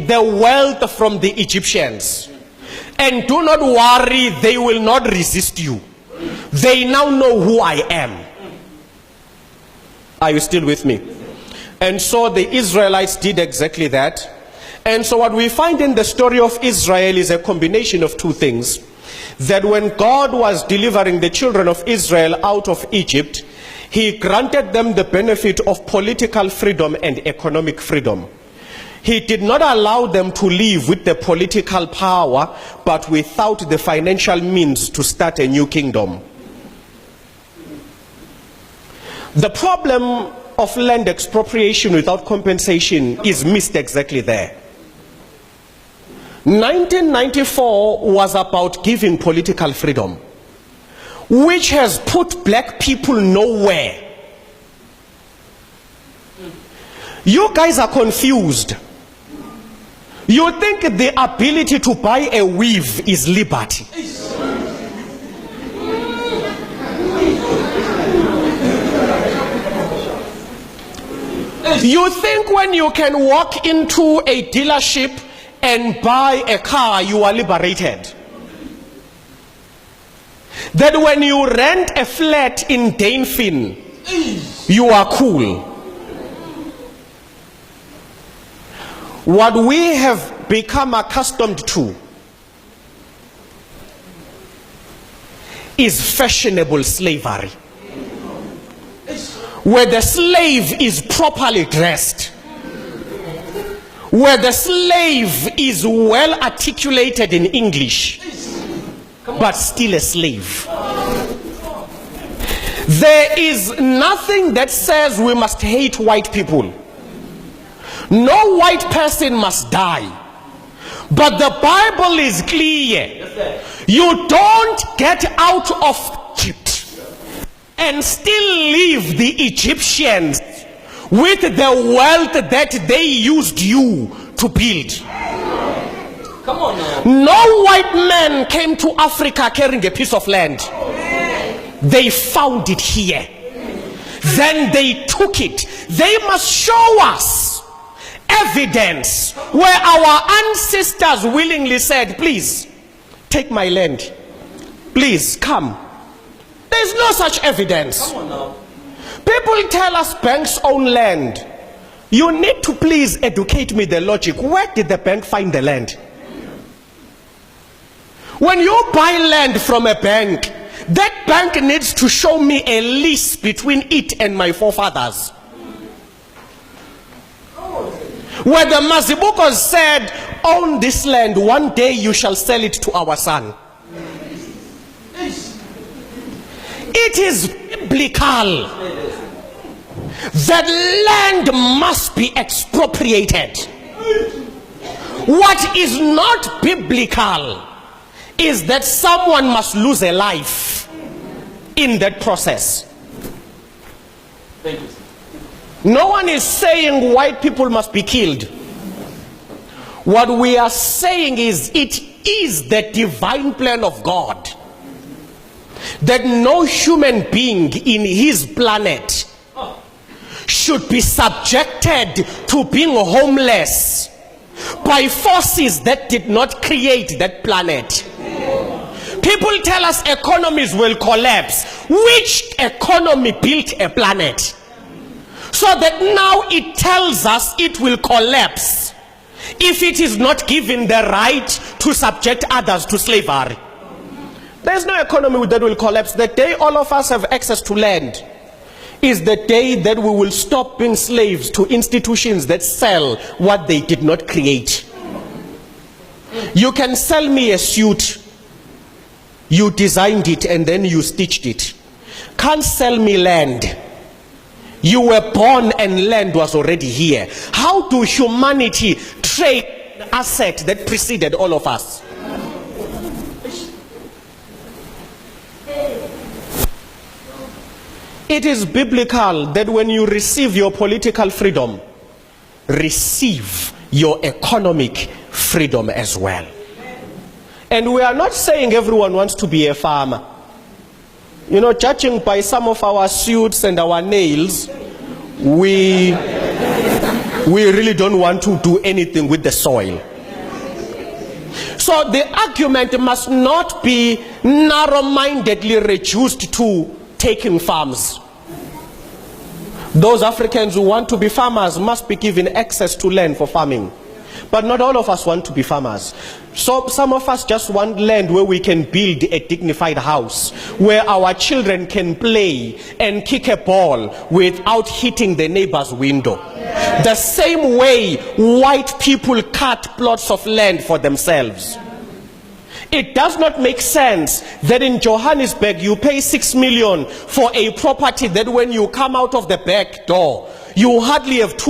the wealth from the Egyptians. And do not worry, they will not resist you. They now know who I am. Are you still with me? And so the Israelites did exactly that. And so what we find in the story of Israel is a combination of two things. That when God was delivering the children of Israel out of Egypt, he granted them the benefit of political freedom and economic freedom. He did not allow them to live with the political power, but without the financial means to start a new kingdom. The problem of land expropriation without compensation is missed exactly there. 1994 was about giving political freedom, which has put black people nowhere. You guys are confused. You think the ability to buy a weave is liberty. You think when you can walk into a dealership and buy a car, you are liberated. That when you rent a flat in Dainfin, you are cool. What we have become accustomed to is fashionable slavery, where the slave is properly dressed, where the slave is well articulated in English, but still a slave. There is nothing that says we must hate white people. No white person must die. But the Bible is clear. You don't get out of Egypt and still leave the Egyptians with the wealth that they used you to build. Come on now. No white man came to Africa carrying a piece of land. They found it here. Then they took it. They must show us evidence where our ancestors willingly said, please, take my land. Please, come. There's no such evidence. Come on now. People tell us banks own land. You need to please educate me the logic. Where did the bank find the land? When you buy land from a bank, that bank needs to show me a lease between it and my forefathers. Where the Mazibukos said, own this land, one day you shall sell it to our son. It is biblical that land must be expropriated. What is not biblical is that someone must lose a life in that process. Thank you. No one is saying white people must be killed. What we are saying is it is the divine plan of God that no human being in his planet should be subjected to being homeless by forces that did not create that planet. People tell us economies will collapse. Which economy built a planet? So that now it tells us it will collapse if it is not given the right to subject others to slavery. There's no economy that will collapse. The day all of us have access to land is the day that we will stop being slaves to institutions that sell what they did not create. You can sell me a suit. You designed it and then you stitched it. Can't sell me land. You were born and land was already here. How do humanity trade an asset that preceded all of us? It is biblical that when you receive your political freedom, receive your economic freedom as well. And we are not saying everyone wants to be a farmer. You know, judging by some of our suits and our nails, we We really don't want to do anything with the soil. So the argument must not be narrow-mindedly reduced to taking farms. Those Africans who want to be farmers must be given access to land for farming. But not all of us want to be farmers. So some of us just want land where we can build a dignified house, where our children can play and kick a ball without hitting the neighbor's window. The same way white people cut plots of land for themselves. It does not make sense that in Johannesburg you pay 6 million for a property that when you come out of the back door, you hardly have